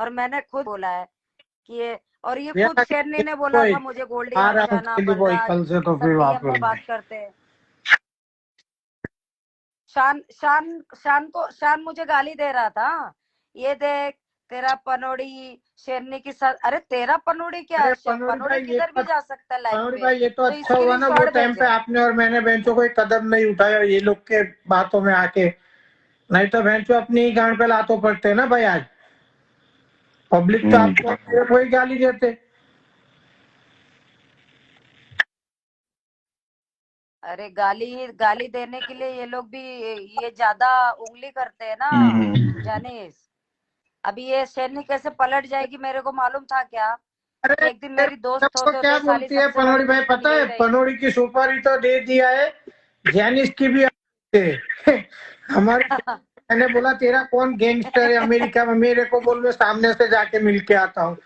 और मैंने खुद बोला है कि ये, और ये भैया खुद शेरनी ने बोला था मुझे, गोल्डी आ रहा हूँ हर्षाना दिल्ली बॉय बलराज कल से, तो सब फिर डीएम वापस में बात करते हैं। शान मुझे गाली दे रहा था, ये देख तेरा पनोड़ी शेरनी की साथ। अरे तेरा पनोड़ी क्या है, पनोड़ी किधर भी जा सकता है लाइफ पनोड़ी पे। भाई ये तो अच्छा इसके हुआ लिए ना, वो शॉर्ट टाइम पे भेजे। आपने और मैंने बेंचों कोई कदम नहीं उठाया ये लोग के बातों में आके, नहीं तो बेंचों अपनी ही गांड पे लातों पड़ते ना भाई। आज पब्लिक तो आपको कोई गाली देते। अरे गाली देने के लिए ये लोग भी ये ज्यादा उंगली करते हैं ना जानिस। अभी ये शेरनी कैसे पलट जाएगी मेरे को मालूम था क्या, कि एक दिन मेरी दोस्त सबको होते क्या होते साली बोलती है सबसे बड़ी पनोड़ी भाई, दुश्मन पता यही है? रही। पनोड़ी की सुपारी तो दे दिया है, जैनिस की भी हमारे मैंने बोला तेरा कौन गैंगस्टर है अमेरिका में, मेरे को बोल, मैं सामने से जाके मिल के आता हूँ,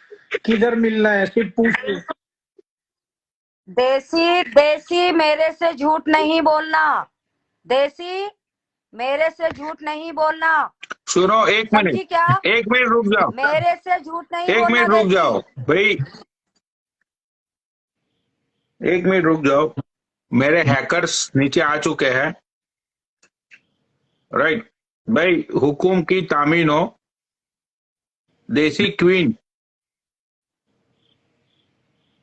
किधर मिलना है सिर्फ पूछ ले। देसी मेरे से झूठ नहीं बोलना, देसी मेरे से झूठ नहीं बोलना। सुनो एक समझी मिनट, क्या? एक मिनट रुक जाओ, मेरे से झूठ नहीं एक बोलना मिनट रुक देसी। जाओ भाई, एक मिनट रुक जाओ। मेरे हैकर्स नीचे आ चुके हैं, राइट भाई। हुकुम की तामीन हो, देसी क्वीन,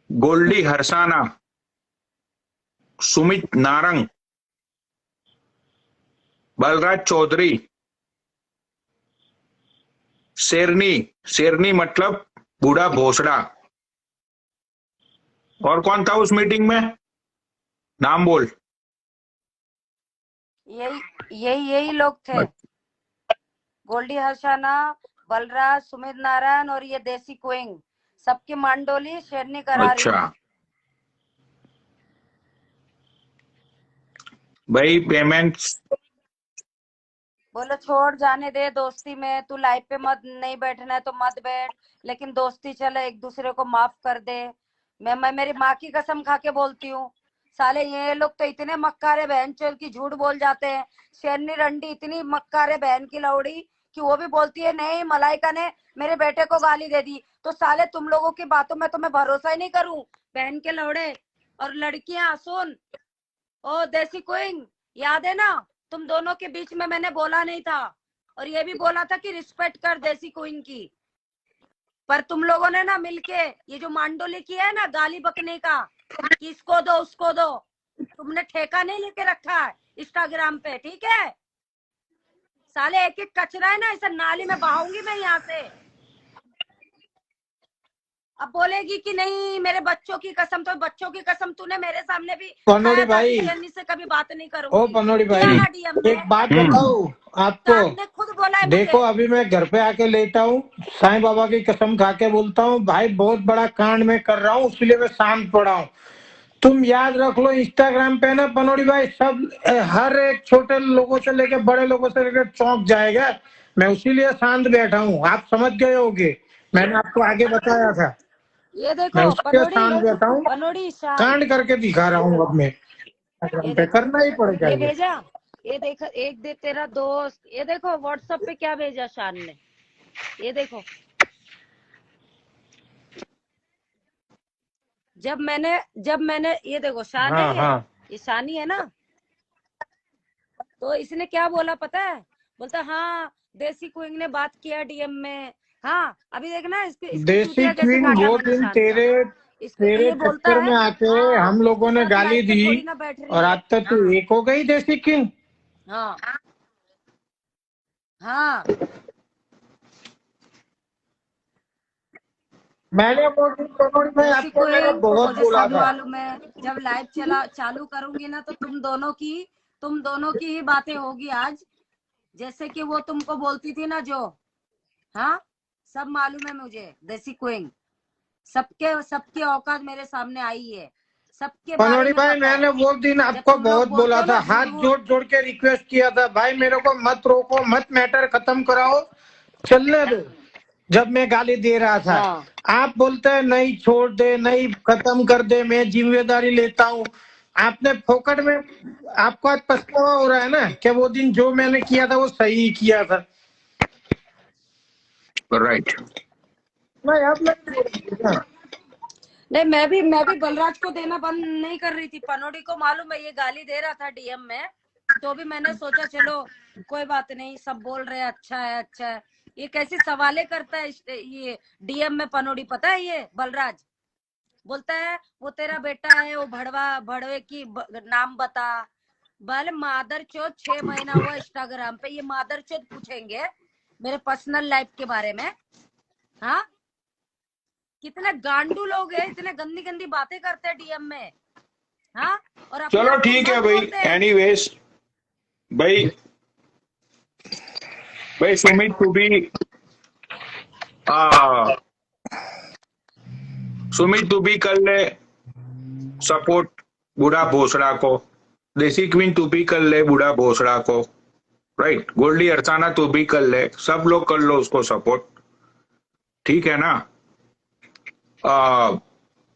गोल्डी हरसाना, सुमित नारंग, बलराज चौधरी, शेरनी, शेरनी मतलब बूढ़ा भोसड़ा, और कौन था उस मीटिंग में, नाम बोल। यही लोग थे, गोल्डी हर्षाना, बलराज, सुमित नारायण और ये देसी क्वीन, सबकी मंडोली शेरनी करा रही अच्छा है। भाई पेमेंट बोलो छोड़ जाने दे, दोस्ती में तू लाइफ पे मत, नहीं बैठना है तो मत बैठ, लेकिन दोस्ती चले, एक दूसरे को माफ कर दे। मैं मेरी माँ की कसम खा के बोलती हूँ, साले ये लोग तो इतने मक्कारे बहन चोर की झूठ बोल जाते हैं। शेरनी रंडी इतनी मक्कारे बहन की लौड़ी कि वो भी बोलती है नहीं मलाइका ने मेरे बेटे को गाली दे दी, तो साले तुम लोगों की बातों में तो मैं भरोसा ही नहीं करूं, बहन के लौड़े। और लड़कियां सुन, ओ देसी क्वीन, याद है ना, तुम दोनों के बीच में मैंने बोला नहीं था, और ये भी बोला था कि रिस्पेक्ट कर देसी क्वीन की, पर तुम लोगों ने ना मिलके ये जो मांडोली किया है ना गाली बकने का, कि इसको दो उसको दो, तुमने ठेका नहीं लेके रखा है इंस्टाग्राम पे, ठीक है? साले एक एक कचरा है ना, इसे नाली में बहाऊंगी मैं यहाँ से। अब बोलेगी कि नहीं मेरे बच्चों की कसम, तो बच्चों की कसम तूने मेरे सामने भी पनोड़ी खाया था कि भाई, शेरनी से कभी बात नहीं ओ करूंगी, पनोड़ी किया भाई ना डीएम में। एक बात बताओ आपको, शान ने खुद बोला है देखो मुझे। अभी मैं घर पे आके लेटा हूँ, साईं बाबा की कसम खा के बोलता हूँ भाई बहुत बड़ा कांड में कर रहा हूँ, इसलिए मैं शांत पड़ा हूँ। तुम याद रख लो इंस्टाग्राम पे ना पनोड़ी भाई, सब हर एक छोटे लोगों से लेके बड़े लोगों से लेके चौंक जाएगा, मैं उसीलिए शांत बैठा हूँ, आप समझ गए होगे, मैंने आपको आगे बताया था, ये मैं देखो उसके पनोड़ी, शांत बैठा हूँ, पनोड़ी शान, कांड करके दिखा रहा हूँ अब मैं ये इंस्टाग्राम पे, देखो करना ही पड़ेगा ये ये। भेजा, ये देखो एक दे तेरा दोस्त, ये देखो व्हाट्सएप पे क्या भेजा शान ने, ये देखो। जब मैंने ये देखो, शान है हाँ हाँ ये शानी है ना, तो इसने क्या बोला पता है, बोलता हाँ देसी क्वीन ने बात किया डीएम में। हाँ अभी देखना इसकी देसी चूतिया कैसे क्वीन काटा वो मैंने दिन शान का। तेरे इसको तेरे ये बोलता चक्कर में है आके हाँ हम लोगों उसके ने साथ गाली लाइफ पे दी, थोड़ी ना बैठ रही और है। आज तक तू एक हो गई देसी किंग। हाँ हाँ मैंने वो दिन पनोड़ी में देसी आपको मैंने क्वीन बहुत मुझे बोला सब था। मालूम है, जब लाइव चालू करूंगी ना तो तुम दोनों की ही बातें होगी आज, जैसे कि वो तुमको बोलती थी ना जो। हाँ सब मालूम है मुझे देसी क्वीन, सबके सबकी औकात मेरे सामने आई है, सबके बारे पनोड़ी में भाई पता है। मैंने वो दिन जब आपको तुम लोग बहुत बोलते बोला हो था, ना झूठ हाथ वूठ, जोड़ जोड़ के रिक्वेस्ट किया था भाई मेरे को मत रोको, मत मैटर खत्म कराओ, चलने दो, जब मैं गाली दे रहा था। हाँ आप बोलते हैं नहीं छोड़ दे, नहीं खत्म कर दे, मैं जिम्मेदारी लेता हूँ। आपने फोकट में, आपको आज पछतावा हो रहा है ना कि वो दिन जो मैंने किया था वो सही किया था। राइट। नहीं अब नहीं। नहीं, मैं भी बलराज को देना बंद नहीं कर रही थी। पनोड़ी को मालूम है ये गाली दे रहा था डीएम में, तो भी मैंने सोचा चलो कोई बात नहीं, सब बोल रहे हैं अच्छा है अच्छा है। ये कैसी सवाले करता है ये डीएम में पनोड़ी, पता है? ये बलराज बोलता है वो तेरा बेटा है, वो भड़वे की नाम बता। भले मादर चौथ 6 महीना हुआ इंस्टाग्राम पे, ये मादर चौथ पूछेंगे मेरे पर्सनल लाइफ के बारे में? हाँ, कितने गांडू लोग हैं, इतने गंदी गंदी बातें करते हैं डीएम में। हाँ, और अपने चलो आप को ठीक है मत भाई, बोलते हैं। एनीवेज भाई, भाई सुमित तू भी आ, सुमित तू भी कर ले सपोर्ट बूढ़ा भोसड़ा को। देसी क्वीन तू भी कर ले बूढ़ा भोसड़ा को, राइट। गोल्डी अरसाना तू भी कर ले, सब लोग कर लो उसको सपोर्ट, ठीक है ना।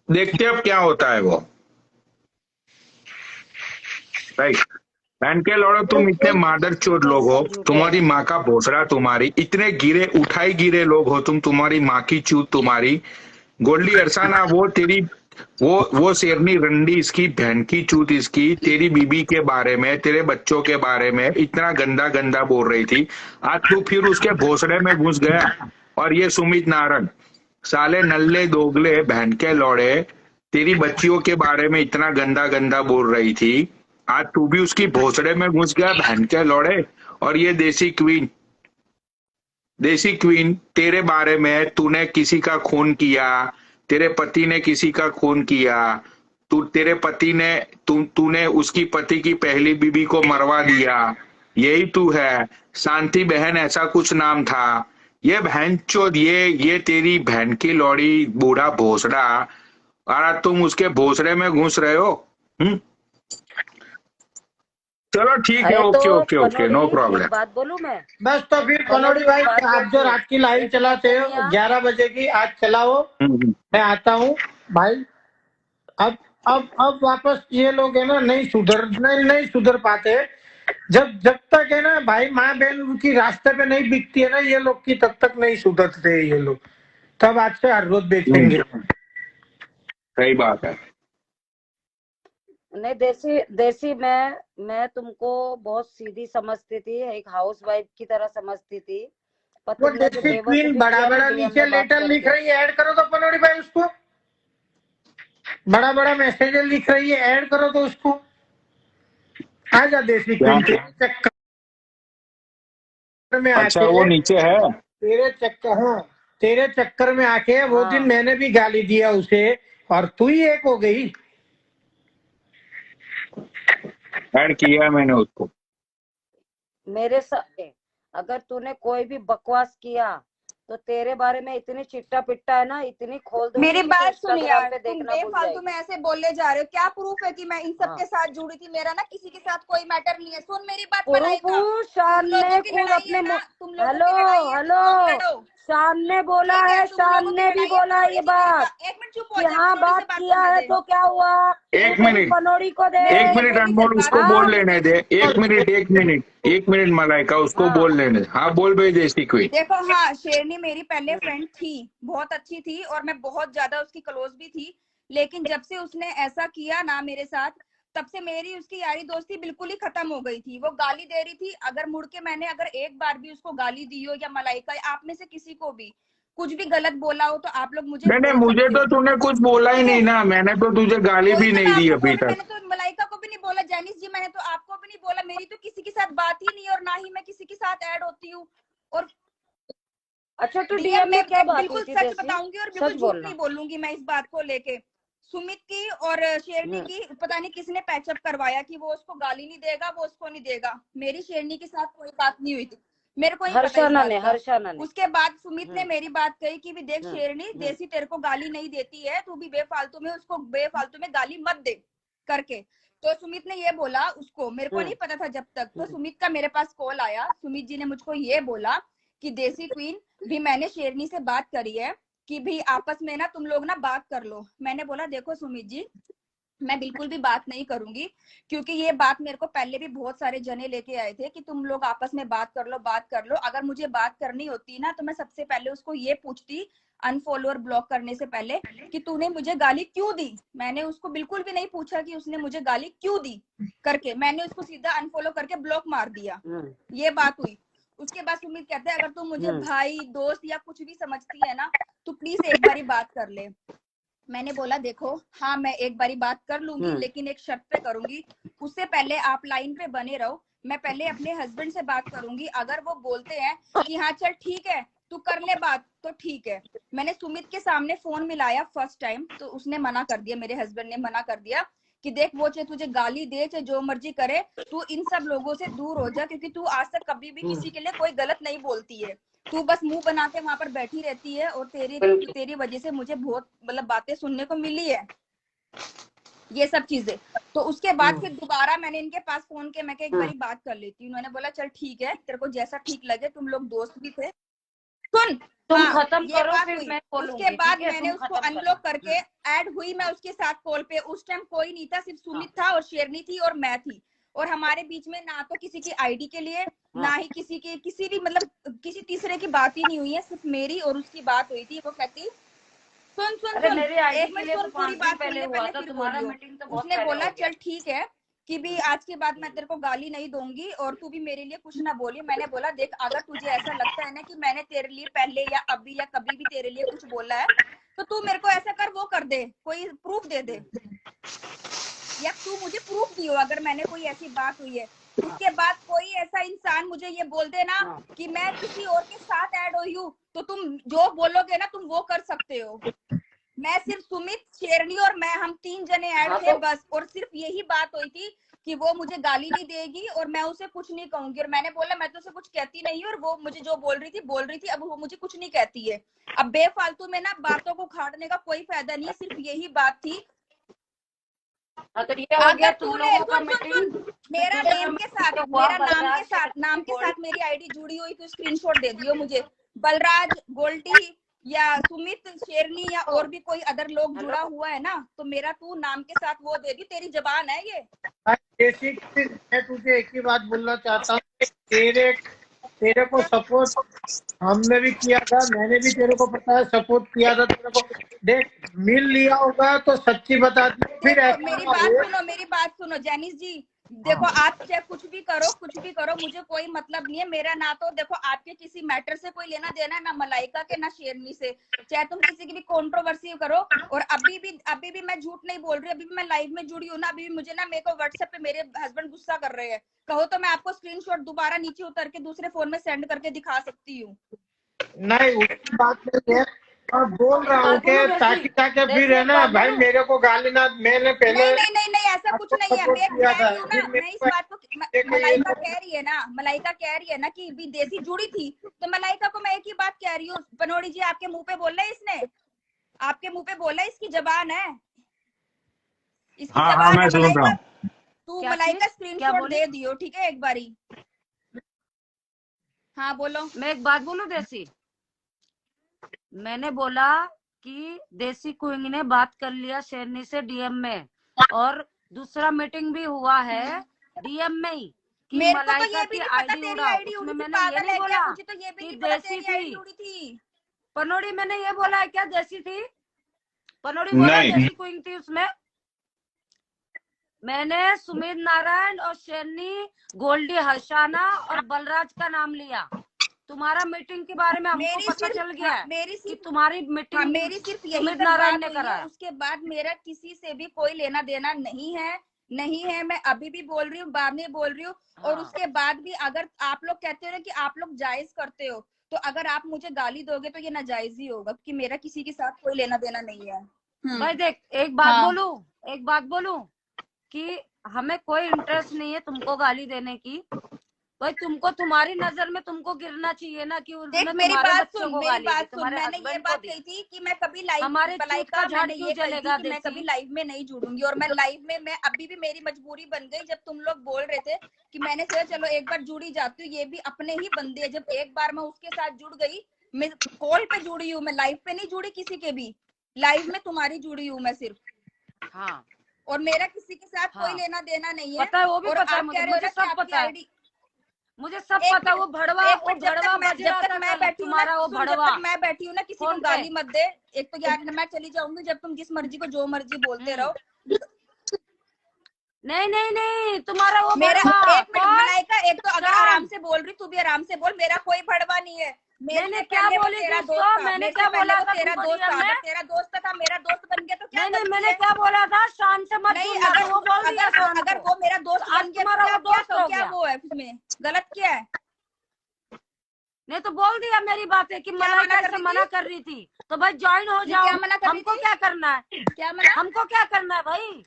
देखते अब क्या होता है वो, राइट। बहन के लौड़ो, तुम इतने मादर चोर लोग हो, सब झूठे तुम्हारी हैं। माँ का भोसड़ा तुम्हारी, इतने गिरे उठाई गिरे लोग हो तुम, तुम्हारी माँ की चूत तुम्हारी। गोल्डी अरसाना वो तेरी वो शेरनी रंडी इसकी बहन की चूत इसकी, तेरी बीबी के बारे में तेरे बच्चों के बारे में इतना गंदा गंदा बोल रही थी। आज तू फिर उसके भोसड़े में घुस गया। और ये सुमित नारंग साले नल्ले दोगले बहन के लौड़े, तेरी बच्चियों के बारे में इतना गंदा गंदा बोल रही थी। आज तू भी उसकी भोसड़े में घुस गया बहन के लौड़े। और ये देसी क्वीन तेरे बारे में, तूने किसी का खून किया, तेरे पति ने किसी का खून किया, तेरे पति ने तूने उसकी पति की पहली बीबी को मरवा दिया, यही तू है। शांति बहन ऐसा कुछ नाम था। ये बहन चोद, ये तेरी बहन की लौड़ी बूढ़ा भोसड़ा, और आज तुम उसके भोसड़े में घुस रहे हो। चलो ठीक है, अरे ओके तो ओके ओके, नो पनोड़ी, एक प्रॉब्लम। बात बोलूं मैं? बस तो फिर पनोड़ी पनोड़ी एक भाई, बात आप बोलती जो हूँ, रात की लाइव एक बात चलाते हो सुनिए। 11 बजे की, आज चलाओ, मैं आता हूँ भाई। अब वापस ये लोग है ना, नहीं सुधर पाते। जब तक है ना भाई माँ बहन की रास्ते पे नहीं बिकती है ना ये लोग की, तब तक नहीं सुधरते ये लोग। तब आज से हर रोज बेचेंगे। सही बात है। नहीं, देसी देसी मैं तुमको बहुत सीधी समझती थी, एक हाउस वाइफ की तरह समझती थी, पर वो तुमने जो देसी क्वीन बेवकूफी बड़ा किया ना बड़ा डीएम नीचे में बात लेटर लिख करके। रही है, ऐड करो तो पनोड़ी भाई उसको। बड़ा बड़ा मैसेज लिख रही है, ऐड करो तो उसको। आ जा देसी क्या? क्वीन, तेरे चक्कर में अच्छा आके, वो नीचे है। हाँ, तेरे चक्कर में आके वो दिन हाँ, मैंने भी गाली दिया उसे, और तू ही एक हो गई। ऐड किया मैंने उसको। मेरे साथ अगर तूने कोई भी बकवास किया तो तेरे बारे में इतनी चिट्टा पिट्टा है ना, इतनी खोल दूंगी मेरी कि तू बात सुन इंस्टाग्राम यार, पे तुम देखना भूल बेफालतू में जाएगी। ऐसे बोलने जा रहे हो। क्या प्रूफ है कि मैं इन सब हाँ, के साथ जुड़ी थी? मेरा ना किसी के साथ कोई मैटर नहीं है। सुन मेरी बात पुरुष मलाइका, तुम शान लोगों ने की खुद लड़ाई अपने है ना, तुम लोगों हेलो की लड़ाई है, तुम लोग हेलो, लड़ो। शान ने बोला ठीक है, है, तुम शान लोगों की ने भी लड़ाई है, बोला पनोड़ी ये की मेरी बात बात। एक मिनट चुप हो कि जा, हाँ पनोड़ी से बात बात किया करने है, दे। तो क्या हुआ? एक तू मेरी मिनट, पनोड़ी को दे। मेरे एक से मिनट थोड़ी देर अनमोल, बात उसको करो। बोल हाँ, लेने दे। एक मिनट मलाइका, उसको हाँ, बोल लेने दे। हाँ बोल भाई देसी क्वीन। देखो, हाँ, शेरनी मेरी पहले फ्रेंड थी, बहुत अच्छी थी, और मैं बहुत ज्यादा उसकी क्लोज भी थी। लेकिन जब से उसने ऐसा किया ना मेरे साथ, तब से मेरी उसकी यारी दोस्ती बिल्कुल ही खत्म हो गई थी। वो गाली दे रही थी, अगर मुड़ के मैंने अगर एक बार भी उसको गाली दी हो, या मलाइका या आप में से किसी को भी कुछ भी गलत बोला हो, तो आप लोग मुझे नहीं नहीं, बोल मुझे सकते तो हो। तूने कुछ बोला ही ठीक है, नहीं ना, मैंने तो तुझे गाली वही भी तो मैं नहीं दी आपको बोल अभी रही हूँ। तक। मैंने तो मलाइका को भी नहीं बोला, जैनिस जी मैंने तो आपको भी नहीं बोला। मेरी तो किसी के साथ बात ही नहीं है, और ना ही मैं किसी के साथ ऐड होती हूँ। और अच्छा तो डीएम डीएम में क्या में बात हुई बिल्कुल थी सच देसी? बताऊंगी, और सच बिल्कुल झूठ बोलना। नहीं बोलूंगी मैं इस बात को लेके। सुमित की और शेरनी की पता नहीं किसने पैचअप करवाया कि वो उसको गाली नहीं देगा, वो उसको नहीं देगा। मेरी शेरनी के साथ कोई बात नहीं हुई थी, मेरे को नहीं पता इस बात का। हर्षाना ने। उसके बाद सुमित ने मेरी बात कही कि भी देख शेरनी, हम्म। देसी तेरे को गाली नहीं देती है, तू भी बेफालतू में उसको बेफालतू में गाली मत दे करके। तो सुमित ने ये बोला उसको, मेरे को नहीं पता था जब तक। तो सुमित का मेरे पास कॉल आया, सुमित जी ने मुझको ये बोला कि देसी क्वीन भी मैंने शेरनी से बात करी है कि भी आपस में ना तुम लोग ना बात कर लो। मैंने बोला देखो सुमित जी, मैं बिल्कुल भी बात नहीं करूंगी, क्योंकि ये बात मेरे को पहले भी बहुत सारे जने लेके आए थे कि तुम लोग आपस में बात कर लो, बात कर लो। अगर मुझे बात करनी होती ना, तो मैं सबसे पहले उसको ये पूछती, अनफॉलो और ब्लॉक करने से पहले कि तूने मुझे गाली क्यों दी। मैंने उसको बिल्कुल भी नहीं पूछा कि उसने मुझे गाली क्यों दी करके, मैंने उसको सीधा अनफॉलो करके ब्लॉक मार दिया। ये बात हुई। उसके बाद सुमित कहते हैं अगर तू मुझे भाई दोस्त या कुछ भी समझती है ना तो प्लीज एक बारी बात कर ले। मैंने बोला देखो हाँ मैं एक बारी बात कर लूंगी लेकिन एक शर्त पे करूंगी, उससे पहले आप लाइन पे बने रहो, मैं पहले अपने हस्बैंड से बात करूंगी, अगर वो बोलते हैं कि हाँ चल ठीक है तू कर ले बात तो ठीक है। मैंने सुमित के सामने फोन मिलाया फर्स्ट टाइम तो उसने मना कर दिया, मेरे हस्बैंड ने मना कर दिया कि देख वो चाहे तुझे गाली दे चाहे जो मर्जी करे, तू इन सब लोगों से दूर हो जा क्योंकि तू आज तक कभी भी किसी के लिए कोई गलत नहीं बोलती है, तू बस मुंह बना के वहां पर बैठी रहती है और तेरी वजह से मुझे बहुत मतलब बातें सुनने को मिली है ये सब चीजें। तो उसके बाद फिर दोबारा मैंने इनके पास फोन किया, मैं एक बारी बात कर लेती हूँ। उन्होंने बोला चल ठीक है तेरे को जैसा ठीक लगे, तुम लोग दोस्त भी थे, सुन तुम हाँ, खत्म ये करो बात फिर हुई। मैं बोलूंगी, उसके बाद ठीक है? मैंने तुम उसको खत्म अनब्लॉक करो। करके ऐड हुई मैं उसके साथ कॉल पे। उस टाइम कोई नहीं था, सिर्फ सुमित था और शेरनी थी और मैं थी, और हमारे बीच में ना तो किसी की आईडी के लिए ना ही किसी की किसी भी मतलब किसी तीसरे की बात ही नहीं हुई है, सिर्फ मेरी और उसकी बात हुई थी। वो कहती सुन सुन अरे सुन मेरी आईडी एक के मिनट लिए सुन, तो पूरी 5 दिन बात सुन पहले ले हुआ पहले था, फिर तुम्हारा बोलियो। मीटिंग तो बहुत उसने पहले बोला हो गया। चल ठीक है कि भी आज के बाद मैं तेरे को गाली नहीं दूंगी और तू भी मेरे लिए कुछ ना बोली। मैंने बोला देख अगर तुझे ऐसा लगता है ना कि मैंने तेरे लिए पहले या अभी या कभी भी तेरे लिए कुछ बोला है तो तू मेरे को ऐसा कर, वो कर दे, कोई प्रूफ दे दे या तू मुझे प्रूफ दियो अगर मैंने कोई ऐसी बात हुई है। उसके बाद कोई ऐसा इंसान मुझे ये बोल दे ना कि मैं किसी और के साथ ऐड हुई हूँ तो तुम जो बोलोगे ना तुम वो कर सकते हो। मैं सिर्फ सुमित शेरनी और मैं हम 3 जने ऐड थे बस, और सिर्फ यही बात हुई थी कि वो मुझे गाली नहीं देगी और मैं उसे कुछ नहीं कहूंगी। और मैंने बोला मैं तो उसे कुछ कहती नहीं हूँ और वो मुझे जो बोल रही थी अब वो मुझे कुछ नहीं कहती है। अब बेफालतू में ना बातों को खाटने का कोई फायदा नहीं है, सिर्फ यही बात थी। अगर ये हो गया अगर तुम तूने लोगों का सुन सुन मीटिंग, सुन मेरा दूसरा नेम के साथ मीटिंग हुआ मेरा बलराज नाम के गोल्ड। साथ मेरी आईडी जुड़ी हुई तो स्क्रीनशॉट दे दियो मुझे। बलराज गोल्टी या सुमित शेरनी या और भी कोई अदर लोग जुड़ा हुआ है ना तो मेरा तू नाम के साथ वो दे दी, तेरी जबान है ये। बेसिक मैं तुझे एक ही बात बोलना चाहता हूँ, तेरे को सपोर्ट हमने भी किया था, मैंने भी तेरे को पता है सपोर्ट किया था तेरे को। देख मिल लिया होगा तो सच्ची बता दी, फिर देखो ऐसा ना हो। मेरी बात सुनो जैनिस जी, देखो आप चाहे कुछ भी करो मुझे कोई मतलब नहीं है। मेरा ना तो देखो आपके किसी मैटर से कोई लेना देना ना मलाइका के ना शेरनी से, चाहे तुम किसी की भी कंट्रोवर्सी करो। और अभी भी मैं झूठ नहीं बोल रही, अभी भी मैं लाइव में जुड़ी हूँ ना, अभी भी मुझे ना मेरे को व्हाट्सएप पे मेरे हस्बैंड गुस्सा कर रहे हैं, कहो तो मैं आपको स्क्रीनशॉट दोबारा नीचे उतर के दूसरे फोन में सेंड करके दिखा सकती हूँ। नहीं उसकी बात नहीं है, और बोल रहा हूँ कि ताकि ताकि फिर है ना भाई मेरे को गाली ना, मैंने पहले नहीं ऐसा कुछ नहीं है। मैं किया कह था रही हूँ ना, फिर मैं इस बात को मलाइका कह रही है ना कि भी देसी जुड़ी थी तो मलाइका को मैं एक ही बात कह रही हूँ, बनोड़ी जी आपके मुंह पे बोला है इसने, आपके मुंह पे बोला है, इसकी जबान है, इसकी हाँ हाँ जबान मैं है सुन रहा मलाइका। हूँ। तू क्या मलाइका चीज? क्या स्क्रीनशॉट बोली? दे दियो ठीक है एक बारी। हाँ बोलो। मैं एक बात बोलूं देसी, मैंने बोला कि देसी क्वीन ने बात कर लिया शेरनी से डीएम में, और दूसरा मीटिंग भी हुआ है डीएम में ही कि मेरे को तो मलाइका ये भी की नहीं पता आईडी तेरी उड़ाओ। आईडी उसमें उड़ी थी, मैंने ये पागल नहीं है क्या? बोला मुझे तो ये भी कि नहीं पता देसी तेरी आईडी थी। उड़ी थी। पनोड़ी मैंने ये बोला है क्या देसी थी? पनोड़ी बोला नहीं देसी क्वीन थी उसमें। मैंने सुमित नारायण और शेरनी, गोल्डी हर्षाना और बलराज का नाम लिया। तुम्हारा मीटिंग के बारे में हमको पता चल गया है कि तुम्हारी मीटिंग मेरी सिर्फ यही सुमित तक नारायण बात ने हुई है। कराया। उसके बाद मेरा किसी से भी कोई लेना देना नहीं है। मैं अभी भी बोल रही हूँ, बाद में बोल रही हूँ। और हाँ। उसके बाद भी अगर आप लोग कहते हो ना कि आप लोग जायज करते हो तो अगर आप मुझे गाली दोगे तो ये नाजायज ही होगा कि मेरा किसी के साथ कोई लेना देना नहीं है। भाई देख एक बात बोलूं कि हमें कोई इंटरेस्ट नहीं है तुमको गाली देने की। भाई तुमको तुम्हारी नजर में तुमको गिरना चाहिए ना कि देख उसने तुम्हारे बच्चों को गाली दी, तुम्हारे मैंने ये हस्बैंड को बात दी। कही थी कि मैं कभी लाइव हमारे चूत का झाड़ मैंने क्यों ये कही थी जलेगा कि मैं कभी देसी? लाइव में नहीं जुड़ूंगी। और मैं लाइव में मैं अभी भी मेरी मजबूरी बन गई जब तुम लोग बोल रहे थे कि मैंने सोचा चलो एक बार जुड़ी जाती हूँ, ये भी अपने ही बंदे है। जब एक बार मैं उसके साथ जुड़ गई, मैं कॉल पे जुड़ी हूँ, मैं लाइव पे नहीं जुड़ी किसी के भी, लाइव में तुम्हारी जुड़ी हूँ मैं सिर्फ। हाँ और मेरा किसी के साथ कोई हाँ लेना देना नहीं है। पता है, वो भी और पता है आप कह रहे हो मुझे ना कि सब आपकी पता है। आईडी मुझे सब एक पता, वो भड़वा, एक वो मिनट, जब भड़वा तक मैं बज रहा था मैं कल, बैठी हूँ ना, तुम्हारा वो सुन, जब भड़वा तक मैं बैठी हूँ ना, किसी को फोन पे। गाली मत दे। एक तो यार मैं चली जाऊंगी, जब तुम जिस मर्जी को जो मर्जी बोलते रहो। नहीं नहीं नहीं, तुम्हारा वो मेरा भड़वा एक मिनट कौन? मलाइका, एक तो अगर कौन? आराम से बोल रही, तू भी आराम से बोल। मेरा कोई भड़वा नहीं है। मेरे नहीं से नहीं, क्या पहले वो बोली थी तेरा उसको? दोस्त था, मैंने मेरे से क्या पहले बोला वो था तेरा तुमको दोस्त डीएम था। में? अगर तेरा दोस्त था, मेरा दोस्त बन गया तो क्या नहीं नहीं, गलती मैंने है? क्या बोला था, शान से मत नहीं, जुड़ना, तो वो बोल दिया शान अगर को। वो मेरा दोस्त तो आज बन गया तो तुम्हारा क्या वो दोस्त क्या हो क्या गया। वो है उसमें गलत क्या है? नहीं तो बोल दिया मेरी बातें कि क्या मलाइका मना कर ऐसे रही मना थी? कर रही थी, तो भाई ज्वाइन हो ये जाओ। क्या मना कर रही हमको थी? क्या करना है? क्या मना? हमको क्या करना है भाई?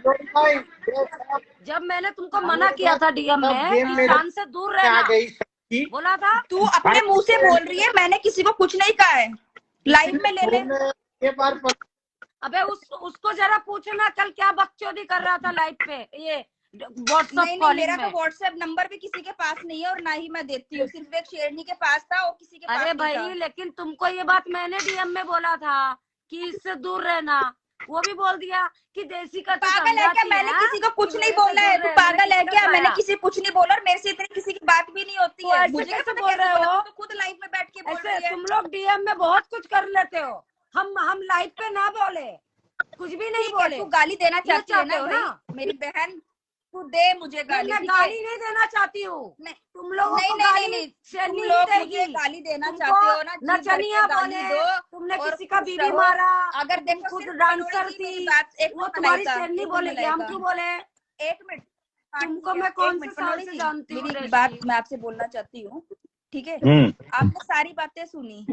भाई ये सब जब मैंने तुमको मना किया था डीएम में गेम कि में शान से दूर आ रहना, गई सबकी। बोला था। तू अपने मुंह से बोल रही है, मैंने किसी को कुछ नहीं कहा है। लाइव में ले ले। ये बार अबे उसको जरा पूछना कल क्या बकचोदी कर रहा था लाइव पे, ये व्हाट्सएप नहीं नहीं, कॉलिंग मेरा तो में। व्हाट्सएप नंबर भी किसी के पास नहीं है और ना ही मैं देती हूँ। सिर्फ एक शेरनी के पास था, और किसी के पास अरे नहीं भाई, था। लेकिन तुमको ये बात मैंने डीएम में बोला था कि इससे दूर रहना, वो भी बोल दिया कि देसी का तो पागल है क्या? समझाती मैंने है किसी को कुछ कि नहीं मेरे से बोला है। दूर तू रहे, पागल है किसी का क्या? मैंने खाया। किसी कुछ नहीं बोला और मेरे से इतनी किसी की बात भी नहीं होती तो है। ऐसे मुझे कैसे कैसे बोल रहे हो? तू तो खुद लाइव में बैठ के बोल ऐसे रही है। तुम लोग डीएम में बहुत कुछ कर लेते हो, हम लाइव पे ना बोले, कुछ भी नहीं ठीक है, बोले। तू गाली देना ये चाहती है चाहते ना हो भाई? ना? मेरी बहन, तू दे मुझे नहीं, गाली, मैं ठीक है? गाली नहीं देना चाहती हूँ। नहीं तुम लोगों नहीं को नहीं गाली नहीं, तुम शेरनी लोग नहीं मुझे देगी। गाली देना तुमको चाहते हो ना, जी भर नचनिया के गाली बोले, दो तुमने और किसी का खुश बीबी रहो। मारा, अगर तुम देखो खुद सिर्फ डांसर मनोड़ी जी, मेरी थी, बात एक वो मिनट तुम्हारी मलाइका, शेरनी एक मिनट बोलेगी, हम मलाइका, क्यों बोले? एक मिनट। हाँ तुमको ठीक है, मैं एक कौन से मिनट साल मनोड़ी से जी, जानती हूँ मेरी ऋषि? बात मैं आपसे बोलना चाहती हूँ, ठीक है? आपने सारी बातें सुनी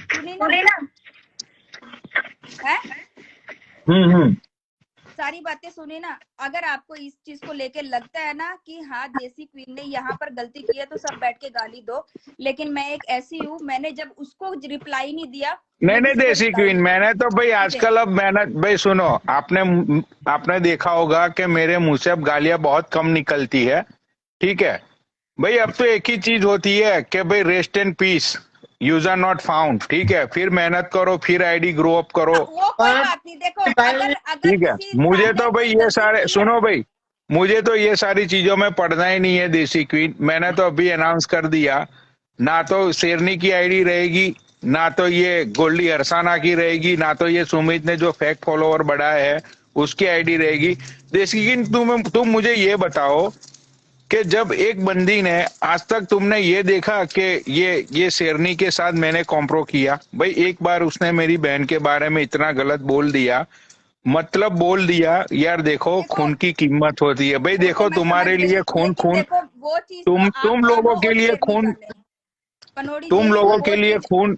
सुनी ना? है सारी बातें सुनी ना? अगर आपको इस चीज को लेके लगता है ना कि हाँ देसी क्वीन ने यहाँ पर गलती की है, तो सब बैठ के गाली दो। लेकिन मैं एक ऐसी हूँ, मैंने जब उसको रिप्लाई नहीं दिया, नहीं मैं नहीं किसी को देसी reply क्वीन, नहीं मैंने तो भाई दिया, ठीक है? आजकल अब मैंने भाई सुनो, आपने देखा होगा कि मेरे मुंह से अब गालियां बहुत कम निकलती है, ठीक है भाई। अब तो एक ही चीज होती है कि भाई rest in peace, user not found, ठीक है। फिर मेहनत करो, फिर आईडी ग्रो अप करो, वो कोई बात नहीं। देखो, भाई अगर ठीक है। किसी इंसान मुझे ने तो भाई कोई ये गलती सारे की है, सुनो भाई, मुझे तो ये सारी चीजों में पढ़ना ही नहीं है देसी क्वीन। मैंने तो अभी अनाउंस कर दिया, ना तो शेरनी की आईडी रहेगी, ना तो ये गोल्डी अरसाना की रहेगी, ना तो ये सुमित ने जो फेक फॉलोवर बढ़ाया है उसकी आईडी रहेगी। देसी क्वीन तुम मुझे ये बताओ कि जब एक बंदी ने, आज तक तुमने ये देखा कि ये शेरनी के साथ मैंने कॉम्प्रो किया? भाई एक बार उसने मेरी बहन के बारे में इतना गलत बोल दिया, मतलब बोल दिया यार, देखो देखो खून की कीमत होती है भाई। वो तो देखो मैं समझ तुम्हारे लिए गई, खून लेकिन खून, देखो वो चीज तो आप तुम कर लोगों लो के और लिए शेरनी खून, कर ले। पनोड़ी तुम जी, लोगों वो के लिए चीज खून,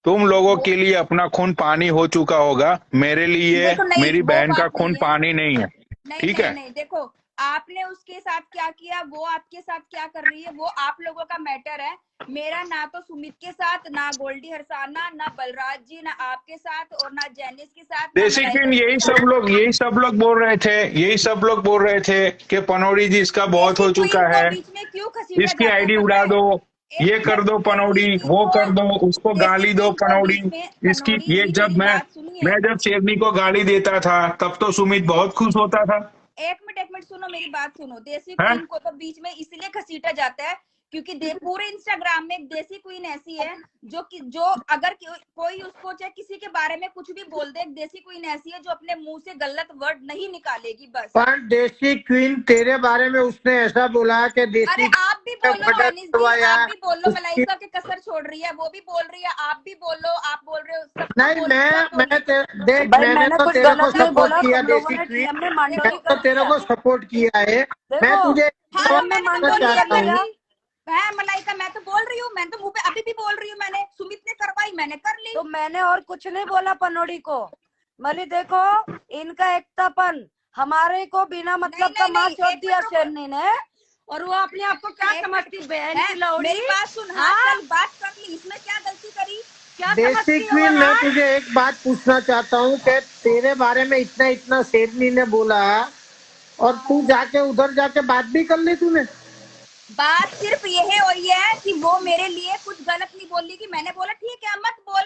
तुम लोगों वो के लिए अपना खून पानी हो चुका होगा, मेरे लिए देखो, नहीं मेरी वो बहन का बात खून नहीं है। पानी नहीं है, नहीं ठीक नहीं है। नहीं, देखो आपने उसके साथ क्या किया, वो आपके साथ क्या कर रही है, वो आप लोगों का मैटर है। मेरा ना तो सुमित के साथ, ना गोल्डी हरसाना, ना बलराज जी, ना आपके साथ, और ना जेनिस के साथ, ना देसी मलाइका क्वीन, जी के साथ। यही सब लोग बोल रहे थे, यही सब लोग बोल रहे थे कि पनौड़ी जी इसका बहुत देसी हो चुका क्वीन को है, बीच में क्यों घसीटा इसकी जाता है आईडी पता उड़ा है? दो, एक ये कर मिनट, दो देसी पनौड़ी, क्वीन वो को, कर दो, उसको देसी गाली दो क्वीन को पनौड़ी। बीच में, इसकी पनोड़ी ये जी जब मेरी मैं बात सुनिए। मैं जब शेरनी को गाली देता था तब तो सुमित बहुत खुश होता था। एक मिनट सुनो, मेरी बात सुनो। देसी है क्वीन को तो बीच में इसलिए घसीटा जाता है क्योंकि पूरे इंस्टाग्राम में एक देसी क्वीन ऐसी है जो अगर कोई उसको चाहे किसी के बारे में कुछ भी बोल दे, एक देसी क्वीन ऐसी है जो अपने मुंह से गलत वर्ड नहीं निकालेगी बस। पर देसी क्वीन तेरे बारे में उसने ऐसा बोला कि अरे देसी आप भी बोलो मर्डर अनिस जी, करवाया आप भी बोलो। उसकी। मलाइका के कसर छोड़ रही है, वो भी बोल रही है, आप भी बोलो, आप बोल रहे हो, सबको नहीं, बोलो, सब बोले। देख, भाई मैंने मैंने तो कुछ तेरे को गलत नहीं सपोर्ट बोला, किया तुम लोगों देसी ने क्वीन, डीएम में मैं मंडोली तो कर तेरे दिया। को सपोर्ट किया है। मैं देखो, तुझे हाँ डीएम में मैंने तो कहना बोल मंडोली लिया कर चाहता हूँ। दिया। है मलाइका, मैं तो बोल रही हूँ, मैं तो मुंह पे अभी भी बोल रही हूँ। मैंने सुमित ने करवाई, मैंने कर ली। तो मैंने और कुछ नहीं बोला पनोड़ी को। मली देखो, इनका एकतापन, हमारे को बिना मतलब का मार चोट दिया शेरनी ने, और वो अपने आप को क्या समझती, बहन की लौड़ी। मेरी बात सुन, हाँ चल बात कर ली, इसमें क्या गलती करी? क्या देसी समझती है क्वीन, वो? मैं तुझे एक बात पूछना चाहता हूँ कि तेरे बारे में इतना इतना शेरनी ने बोला और तू जाके उधर जाके बात भी कर ली तूने। बात सिर्फ यही हुई है कि वो मेरे लिए कुछ गलत नहीं बोली, कि मैंने बोला ठीक है मत बोल।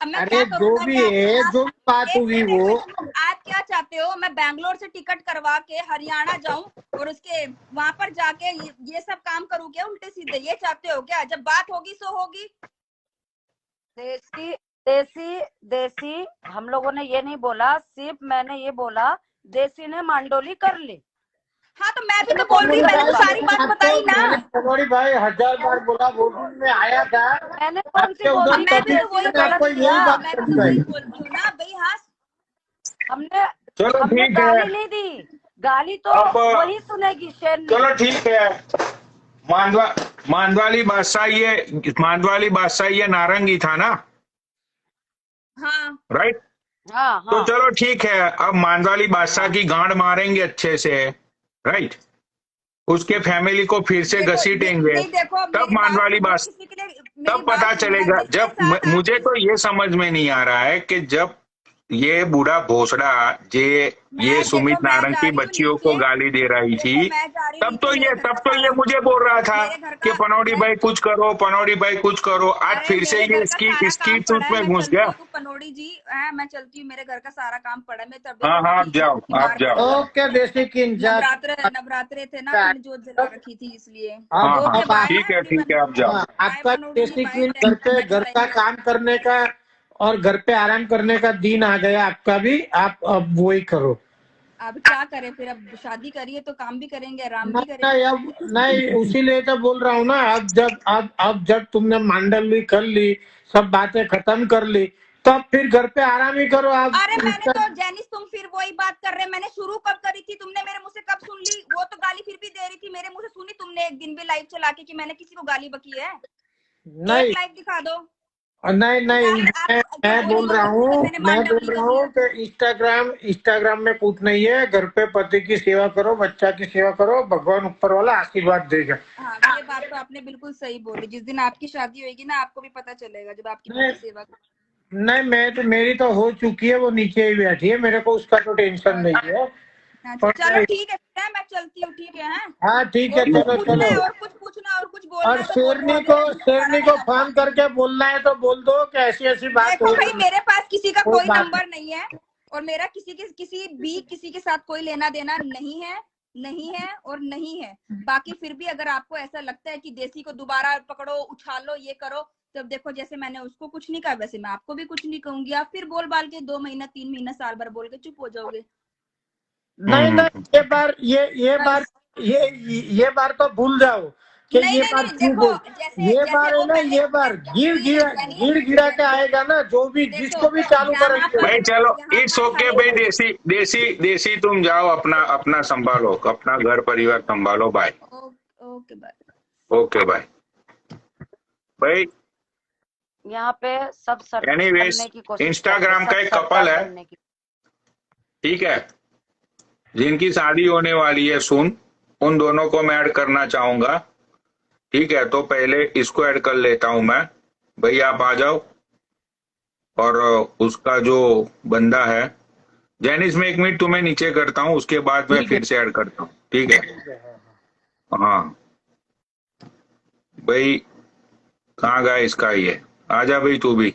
अब मैं क्या अरे करूँ? जो भी है, जो भी बात हुई वो, आप क्या चाहते हो? मैं बैंगलोर से टिकट करवा के हरियाणा जाऊं और उसके वहां पर जाके ये सब काम करूँ क्या उल्टे सीधे? ये चाहते हो क्या? जब बात होगी सो होगी। देसी देसी देसी हम लोगों ने ये नहीं बोला, सिर्फ मैंने ये बोला देसी ने मांडोली कर ली। हाँ तो मैं भी तो बोल रही हूँ, मैंने तो सारी बात बताई ना। मैंने पनौड़ी भाई 1000 बार बोला, वोटिंग में आया था मैंने कौन सी आपके बोल उधर दी? मैं भी तो पब्लिक वही ने आपको बोलती हूँ यही ना, बात मैं भी तो समझाई। वही बोलती हूँ ना भाई। हाँ हमने चलो हमने ठीक गाली है। नहीं दी, गाली तो अब वही सुनेगी शेरनी। चलो ठीक है। मांडवा मांडवाली बादशाह ये नारंगी था ना, हाँ राइट? हाँ तो हाँ। चलो ठीक है, अब मांडवाली बादशाह हाँ की गांड मारेंगे अच्छे से, राइट? उसके फैमिली को फिर से देखो घसीटेंगे, नहीं, देखो तब मेरी बात मांडवाली सुनो, बादशाह, किसी के लिए मेरी तब बात पता सुनो ना, चलेगा। जिसके जब साथ आप मुझे तो ये समझ में नहीं आ रहा है कि जब ये बूढ़ा भोसड़ा ये देखो सुमित मैं नारंग जा की रही हूँ बच्चियों को नीचे, गाली दे रही थी, देखो मैं जा रही तब तो नीचे, मेरे घर का ये सारा, मुझे बोल रहा था मेरे घर कि का, पनौड़ी मैं, भाई कुछ करो, पनौड़ी भाई कुछ करो। आज अरे फिर से मेरे ये घर का इसकी सारा इसकी काम पड़ा चूत है, में मैं घुस गया। चलती हूँ पनौड़ी जी। है, मैं चलती हूँ, मेरे घर का सारा काम पड़ा है, मैं तबीयत हाँ थोड़ी हाँ, आप ठीक नहीं जाओ, थी, आप बीमार जाओ। पड़ गई ओके देसी किंग जा। नवरात्रे थे ना, फिर जोत जला रखी थी इसलिए। हाँ हाँ, ओके बाय। अब है ठीक है, एवरीवन, आप जाओ। हाँ, बाय आपका पनौड़ी जी, देसी बाय, क्वीन घर पे घर का टाइम। काम करने का और घर पे आराम करने का दिन आ गया आपका भी, आप अब वही करो। अब क्या करें फिर? अब शादी करिए तो काम भी करेंगे, आराम भी नहीं करेंगे। नहीं, अब नहीं, उसीलिए तो बोल रहा हूँ ना, अब जब तुमने मंडली कर ली, सब बातें खत्म कर ली, तब फिर घर पे आराम ही करो आप। अरे मैंने तो जेनिस, तुम फिर वही बात कर रहे, मैंने शुरू कब करी थी? तुमने मेरे मुंह से कब सुन ली? वो तो गाली फिर भी दे रही थी, मेरे मुंह से सुनी तुमने एक दिन भी लाइव चला के कि मैंने किसी को गाली बकी है? एक नहीं लाइव दिखा दो। नहीं नहीं, क्या बोली मैंने मैं बोल मांडवली रहा करी हूँ है? कि इंस्टाग्राम में कुछ नहीं है, घर पे पति की सेवा करो, बच्चा की सेवा करो, भगवान ऊपर वाला आशीर्वाद देगा। हाँ ये बात तो आपने बिल्कुल सही बोली। जिस दिन आपकी शादी होगी ना, आपको भी पता चलेगा, जब आपकी नहीं पति सेवा। नहीं, मेरी तो हो चुकी है, वो नीचे ही बैठी है, मेरे को उसका तो टेंशन नहीं है। अच्छा चलो पर ठीक है, फिर मैं चलती हूँ, ठीक है? हैं? हाँ ठीक है, और कुछ चलो पूछना है, चलो। और कुछ पूछना, और कुछ बोलना और है तो बोलो, अभी शेरनी को फोन करके बोलना है तो बोल दो कि ऐसी ऐसी बात देखो हो भाई, रही है। मेरे पास किसी का कोई कोई बात नंबर नहीं है, और मेरा किसी के साथ कोई लेना देना नहीं है, नहीं है और नहीं है। बाकी फिर भी अगर आपको ऐसा लगता है कि देसी को दोबारा पकड़ो, उछालो, ये करो, तब देखो, जैसे मैंने उसको कुछ नहीं कहा, वैसे मैं आपको भी कुछ नहीं कहूंगी। आप फिर बोल बाल के 2 महीना 3 महीना साल भर बोल के चुप हो जाओगे। नहीं नहीं, हम्म। ये बार ये बार तो भूल जाओ कि नहीं ये नहीं बार नहीं, क्यों देखो बोल। जैसे ये जैसे बार है वो ना, पहले, ये बार गिर गिरा के आएगा ना, जो भी देखो जिसको भी चालू यहाँ करेंगे। पर भाई चलो, यहाँ इट्स पर ओके हर भाई। एक, देसी देसी देसी तुम जाओ, अपना अपना संभालो, अपना घर परिवार संभालो। Bye. Okay bye. Okay bye भाई। यहाँ पे सब सर्च एनीवेज, करने की कोशिश करते, इंस्टाग्राम का सब एक कपल सरकार है, बनने की। ठीक है, जिनकी शादी होने वाली है सुन, उन दोनों को मैं ऐड करना चाहूंगा। ठीक है, तो पहले इसको ऐड कर लेता हूं मैं। भाई आप आ जाओ। और उसका जो बंदा है, जैनिस में 1 मिनट तुम्हें नीचे करता हूँ, उसके बाद मैं ठीक है फिर से ऐड करता हूँ, ठीक है? ठीक है, हाँ, हाँ भाई, कहाँ गया इसका ये? आजा भाई तू भी।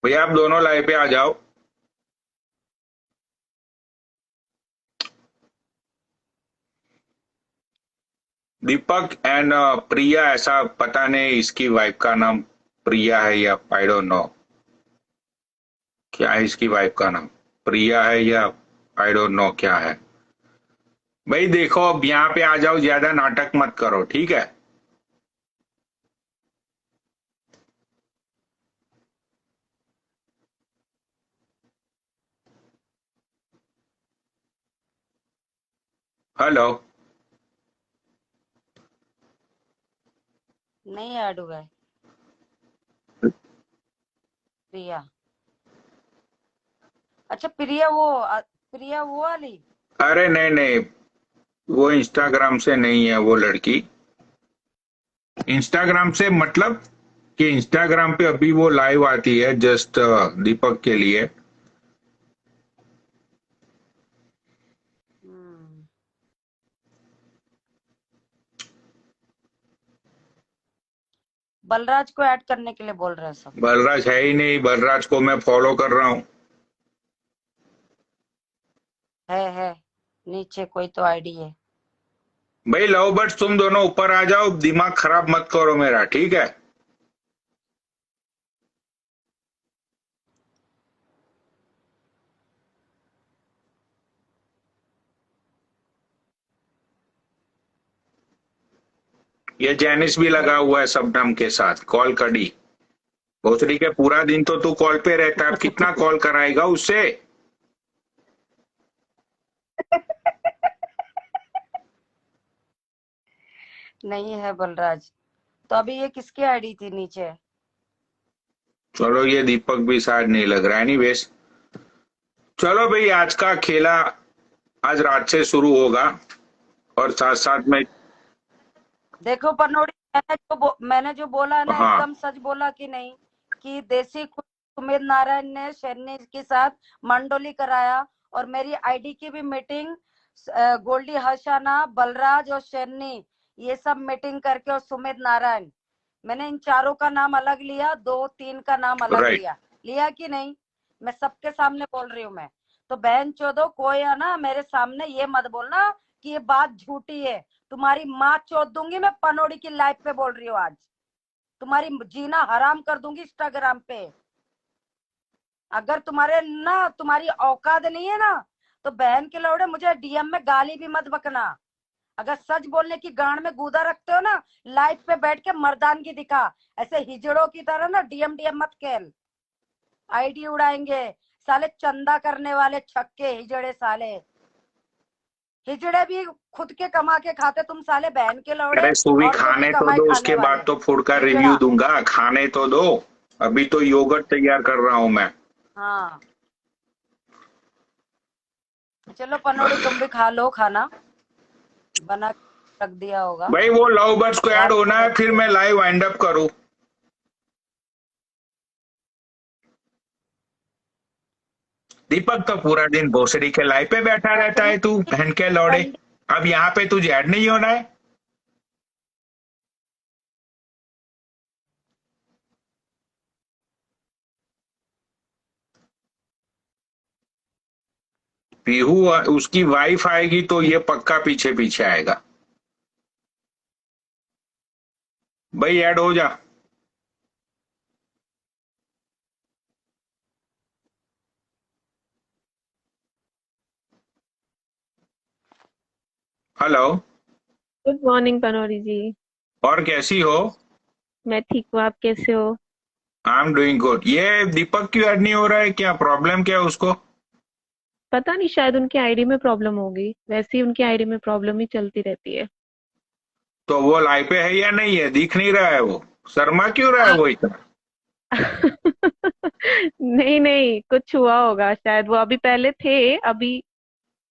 भैया आप दोनों लाइव पे आ जाओ। दीपक एंड प्रिया, ऐसा पता नहीं इसकी वाइफ का नाम प्रिया है या आई डोंट नो, क्या है इसकी वाइफ का नाम? प्रिया है या आई डोंट नो क्या है। भाई देखो, अब यहाँ पे आ जाओ, ज्यादा नाटक मत करो, ठीक है? हेलो। नहीं ऐड हुआ है प्रिया। अच्छा प्रिया वो वाली। अरे नहीं नहीं, वो इंस्टाग्राम से नहीं है वो लड़की। इंस्टाग्राम से मतलब कि इंस्टाग्राम पे अभी वो लाइव आती है जस्ट दीपक के लिए। बलराज को ऐड करने के लिए बोल रहे हैं सब। बलराज है ही नहीं, बलराज को मैं फॉलो कर रहा हूँ। है नीचे कोई तो आईडी है। भाई लव बर्ड्स तुम दोनों ऊपर आ जाओ, दिमाग खराब मत करो मेरा, ठीक है? ये जेनिस भी लगा हुआ है शबनम के साथ, कॉल कड़ी। भोसड़ी के पूरा दिन तो तू कॉल पे रहता है, अब कितना कॉल कराएगा उससे? नहीं है बलराज। तो अभी ये किसकी आईडी थी नीचे? चलो ये दीपक भी शायद नहीं लग रहा है। एनीवेज चलो भाई, आज का खेला आज रात से शुरू होगा और साथ साथ में देखो पनोड़ी, मैंने जो बोला ना, हाँ। एकदम सच बोला कि नहीं? कि देसी सुमित नारायण ने शेरनी के साथ मंडोली कराया और मेरी आईडी की भी मीटिंग गोल्डी हर्षाना, बलराज और शेरनी, ये सब मीटिंग करके, और सुमित नारायण, मैंने इन चारों का नाम अलग लिया, 2-3 का नाम अलग Right. लिया कि नहीं? मैं सबके सामने बोल रही हूँ मैं। तो बहन चोदो, कोई है ना मेरे सामने ये मत बोलना कि ये बात झूठी है। तुम्हारी माँ चोद दूंगी मैं, पनोड़ी की लाइव पे बोल रही हूँ आज। तुम्हारी जीना हराम कर दूंगी इंस्टाग्राम पे। अगर तुम्हारी औकात नहीं है ना, तो बहन के लौड़े मुझे डीएम में गाली भी मत बकना। अगर सच बोलने की गांड में गूदा रखते हो ना, लाइव पे बैठ के मर्दानगी दिखा। ऐसे हिजड़ों की तरह ना डीएम मत खेल। आईडी उड़ाएंगे साले, चंदा करने वाले छक्के हिजड़े साले। हिजड़े भी खुद के कमा के खाते, तुम साले बहन के लौड़े। अरे सुबह औरतों की खाने तो कमाई दो, खाने उसके बाद वाले। तो फूड का हिजड़ा। रिव्यू दूंगा, खाने तो दो। अभी तो योगर्ट तैयार कर रहा हूं मैं। हाँ चलो पनोड़ी, तुम भी खा लो, खाना बना के रख दिया होगा। भाई वो लव बर्ड्स को ऐड होना है, फिर मैं लाइव वाइंड अप करूं। दीपक तो पूरा दिन भोसड़ी के लाइव पे बैठा रहता है, तू बहन के लौड़े। अब यहाँ पे तुझे ऐड नहीं होना है? पीहू उसकी वाइफ आएगी तो ये पक्का पीछे पीछे आएगा। भाई ऐड हो जा। हेलो, गुड मॉर्निंग पनौरी जी। और कैसी हो? मैं ठीक हूँ, आप कैसे हो? I am doing good. ये दीपक क्यों ऐड नहीं हो रहा है? क्या प्रॉब्लम क्या है उसको? पता नहीं, शायद उनकी आईडी में प्रॉब्लम होगी। वैसे ही उनकी आईडी में प्रॉब्लम ही चलती रहती है। तो वो लाइव पे है या नहीं है? दिख नहीं रहा है वो, शर्मा क्यों रहा है वो इतना? नहीं नहीं, कुछ हुआ होगा शायद। वो अभी पहले थे, अभी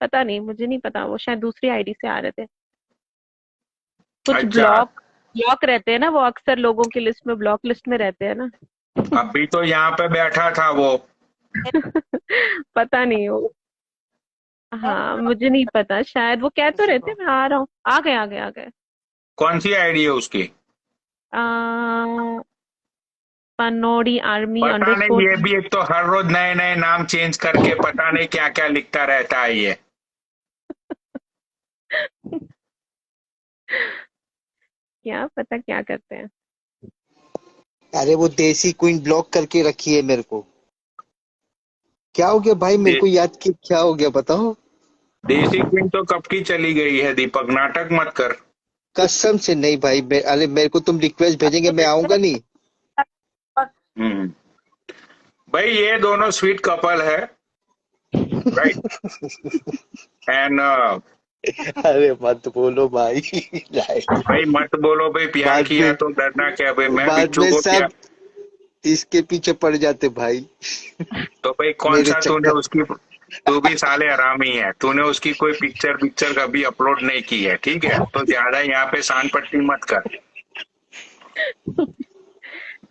पता नहीं, मुझे नहीं पता। वो शायद दूसरी आईडी से आ रहे थे। कुछ अच्छा, ब्लॉक रहते हैं ना, वो अक्सर लोगों की लिस्ट में, ब्लॉक लिस्ट में रहते हैं ना। अभी तो यहाँ पे बैठा था वो। पता नहीं वो। हाँ, मुझे नहीं पता, शायद वो कह तो रहते मैं आ रहा हूँ। आ गए आ गए आ गए। कौन सी आईडी है उसकी? पनौड़ी आर्मी पता नहीं, अंडरस्कोर। ये भी एक तो हर रोज नए नए नाम चेंज करके पता नहीं क्या क्या लिखता रहता है ये। क्या पता क्या करते हैं। अरे वो देसी क्वीन ब्लॉक करके रखी है मेरे को। क्या हो गया भाई, मेरे को याद कि क्या हो गया बताओ? देसी क्वीन तो कब की चली गई है दीपक, नाटक मत कर। कसम से नहीं भाई, अरे मेरे को तुम रिक्वेस्ट भेजेंगे, मैं आऊंगा नहीं। भाई ये दोनों स्वीट कपल है, राइट? एंड अरे मत बोलो भाई। भाई मत बोलो भाई, प्यार बाद किया में- तो डरना क्या भाई? मैं बाद बिच्छू में को क्या? सब इसके पीछे पड़ जाते भाई। तो भाई कौन मेरे सा तूने चक्कर। उसकी, तू भी साले हरामी है, तूने उसकी कोई पिक्चर कभी अपलोड नहीं की है, ठीक है? तो ज्यादा यहाँ पे सान पट्टी मत कर।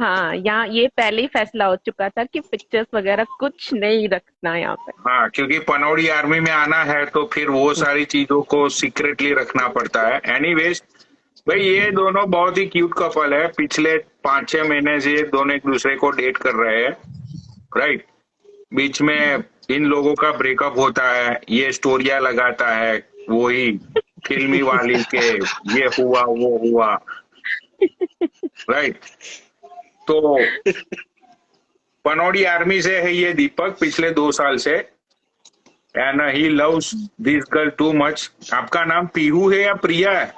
हाँ, यहाँ ये पहले ही फैसला हो चुका था कि पिक्चर्स वगैरह कुछ नहीं रखना यहाँ पे। हाँ, क्योंकि पनौड़ी आर्मी में आना है तो फिर वो सारी चीजों को सीक्रेटली रखना पड़ता है। एनीवेज भाई ये दोनों बहुत ही क्यूट कपल है, पिछले 5-6 महीने से ये दोनों एक दूसरे को डेट कर रहे हैं, राइट? बीच में इन लोगों का ब्रेकअप होता है, ये स्टोरिया लगाता है, वही फिल्मी वाली के ये हुआ वो हुआ, राइट। तो पनौड़ी आर्मी से है ये दीपक पिछले 2 साल से, and he loves this girl too much. आपका नाम पीहू है या प्रिया है?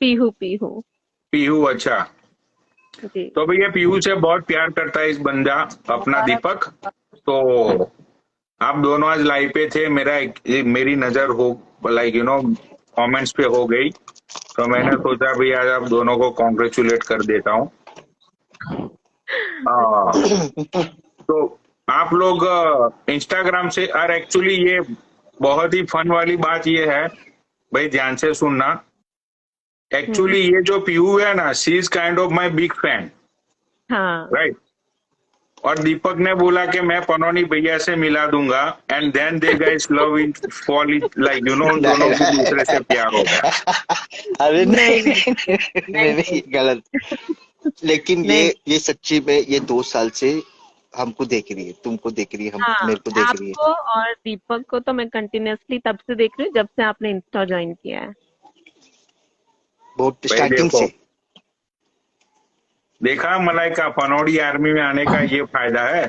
पीहू पीहू पीहू, अच्छा। जी। तो भैया पीहू से बहुत प्यार करता है इस बंदा अपना दीपक। तो आप दोनों आज लाइव पे थे, मेरी नजर हो लाइक कमेंट्स पे हो गई, तो मैंने सोचा भाई आज आप दोनों को कॉन्ग्रेचुलेट कर देता हूँ। तो आप लोग इंस्टाग्राम से, और एक्चुअली ये बहुत ही फन वाली बात ये है भाई, ध्यान से सुनना। एक्चुअली ये जो पीहू है ना, she is kind of my big fan, हाँ राइट। और दीपक ने बोला कि मैं पनौनी भैया से मिला दूंगा, and then the guys love in fall in like दोनों को दूसरे से प्यार हो गया। अरे नहीं नहीं नहीं नहीं, गलत। लेकिन ये सच्ची में ये 2 साल से हमको देख रही है, तुमको देख रही है, हाँ, मेरे को देख रही है। आपको और दीपक को तो मैं कंटिन्यूअसली तब से देख रही हूँ जब से आपने इंस्टा ज्वाइन किया है। बहुत भाई स्टार्टिंग देखो, से। देखा मलाइका, पनौड़ी आर्मी में आने का ये फायदा है।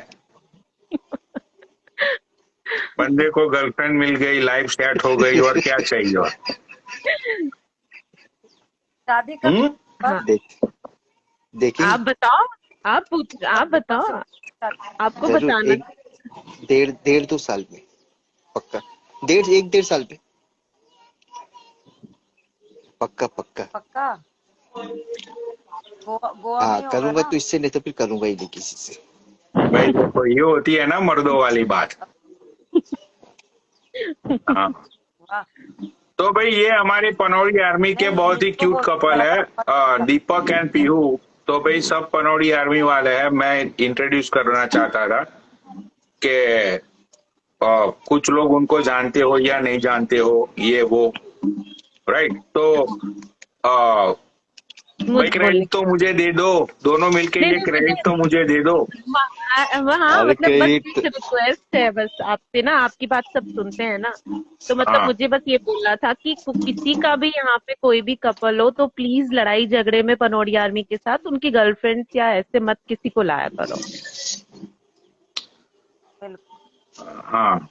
बंदे को गर्लफ्रेंड मिल गई, लाइफ सेट हो गई, और क्या चाहिए और? शादी कर हाँ, देखेंगे आप बताओ, आप बताओ, आपको जरूर। बताना। एक 1.5 साल में पक्का, 1.5 साल में पक्का पक्का। पक्का गोवा हाँ में होगा करूंगा ना? तो इससे, नहीं तो फिर करूंगा ही नहीं किसी से। भाई देखो, ये होती है ना मर्दों वाली बात। हाँ, वाह। तो भाई ये हमारे पनौड़ी आर्मी के बहुत ही क्यूट कपल है, दीपक एंड पीहू। तो भाई सब पनौड़ी आर्मी वाले हैं। मैं इंट्रोड्यूस करना चाहता था कि कुछ लोग उनको जानते हो या नहीं जानते हो, ये वो, राइट। तो भाई क्रेडिट तो मुझे दे दो, दोनों मिलके ये क्रेडिट तो मुझे दे दो। हाँ अरे मतलब बस क्रेडिट एक रिक्वेस्ट है बस आपसे ना, आपकी बात सब सुनते हैं ना, तो मतलब हाँ। मुझे बस ये बोलना था कि किसी का भी यहाँ पे कोई भी कपल हो तो प्लीज लड़ाई झगड़े में पनौड़ी आर्मी के साथ उनकी गर्लफ्रेंड या ऐसे मत किसी को लाया करो। हाँ,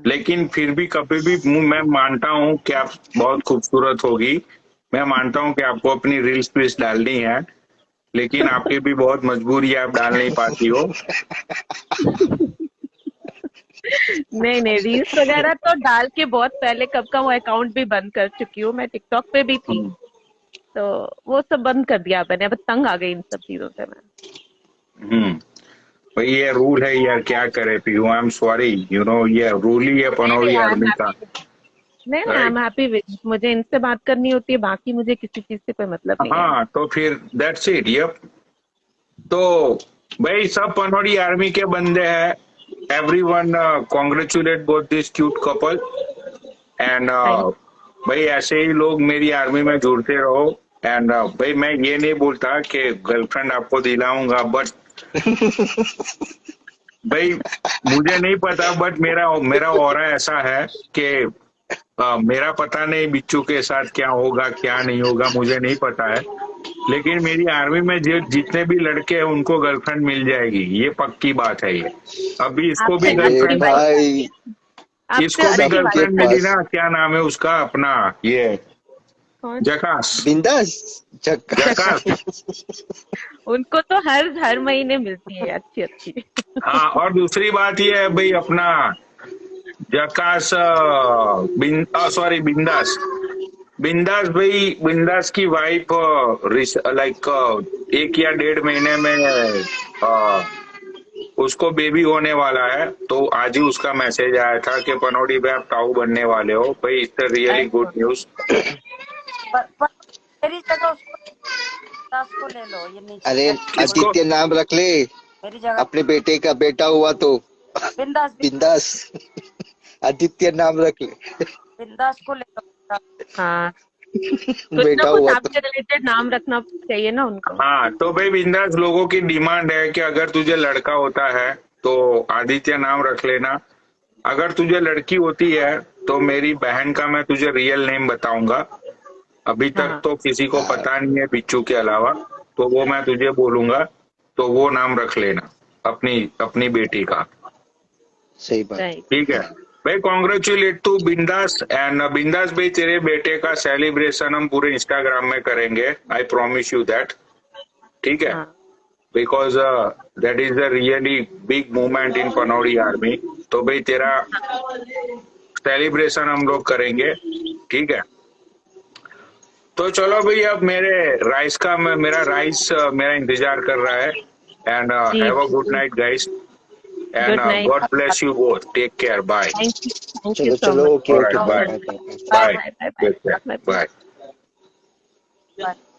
लेकिन फिर भी कभी भी मैं मानता हूँ कि आप बहुत खूबसूरत होगी, मैं मानता हूँ कि आपको अपनी रील्स वील्स डालनी है, लेकिन आपकी भी बहुत मजबूरी है, आप डाल नहीं पाती हो। नहीं रील्स वगैरह तो डाल के बहुत पहले कब का वो अकाउंट भी बंद कर चुकी हूँ। मैं टिकटॉक पे भी थी तो वो सब बंद कर दिया मैंने, अब तंग आ गई इन सब चीजों से मैं। भाई ये रूल है यार, क्या करे पीयू, आई एम सॉरी, ये रूल ही है पनौड़ी आर्मी का। नहीं आई एम हैप्पी विद, मुझे इनसे बात करनी होती है, बाकी मुझे किसी चीज से कोई मतलब नहीं है। हाँ, तो फिर दैट्स इट। यप, तो भाई सब पनौड़ी आर्मी के बंदे हैं। Everyone congratulate both this cute couple, and भाई ऐसे ही लोग मेरी आर्मी में जुड़ते रहो। एंड भाई मैं ये नहीं बोलता कि गर्लफ्रेंड आपको दिलाऊंगा, बट भाई मुझे नहीं पता, बट मेरा ऑरा ऐसा है कि मेरा पता नहीं बिच्छू के साथ क्या होगा क्या नहीं होगा, मुझे नहीं पता है, लेकिन मेरी आर्मी में जितने भी लड़के हैं उनको गर्लफ्रेंड मिल जाएगी, ये पक्की बात है। ये अभी इसको भी गर्लफ्रेंड, भाई इसको भी गर्लफ्रेंड मिली ना, क्या नाम है उसका अपना, ये जकास, बिंदास जकास। उनको तो हर महीने मिलती है अच्छी अच्छी। हाँ, और दूसरी बात ये है भाई अपना जकास, बिंदास भाई, बिंदास की वाइफ लाइक 1 या 1.5 महीने में उसको बेबी होने वाला है। तो आज ही उसका मैसेज आया था कि पनौड़ी भाई आप ताऊ बनने वाले हो। भाई इट्स रियली गुड न्यूज। मेरी जगह उसको ले लो, ये नीचे। अरे आदित्य नाम रख ले मेरी जगह अपने बेटे का, बेटा हुआ तो बिंदास आदित्य नाम रख ले। बिंदास को ले लो। हाँ कुछ ना बेटा कुछ हुआ तो आपके रिलेटेड नाम रखना चाहिए ना उनको। हाँ, तो भाई बिंदास लोगों की डिमांड है कि अगर तुझे लड़का होता है तो आदित्य नाम रख लेना। अगर तुझे लड़की होती है तो मेरी बहन का मैं तुझे रियल नेम बताऊंगा। अभी तक हाँ। तो किसी को पता नहीं है बिच्छू के अलावा, तो वो मैं तुझे बोलूंगा, तो वो नाम रख लेना अपनी अपनी बेटी का। सही बात। राइट। ठीक है भाई, कॉन्ग्रेचुलेट टू बिंदास। एंड बिंदास भाई, तेरे बेटे का सेलिब्रेशन हम पूरे इंस्टाग्राम में करेंगे, आई प्रॉमिस यू दैट। ठीक है, हाँ। Because that is a really big movement in पनौड़ी आर्मी। तो भाई तेरा सेलिब्रेशन हम लोग करेंगे। ठीक है, तो चलो भाई, अब मेरे राइस का मेरा राइस मेरा इंतजार कर रहा है। एंड जी हैव अ गुड जी। Night guys, and good night. God bless you both, take care, bye. Thank चलो यू सो चलो, much. Okay alright, okay, bye bye bye bye. Bye bye bye bye bye bye. Bye.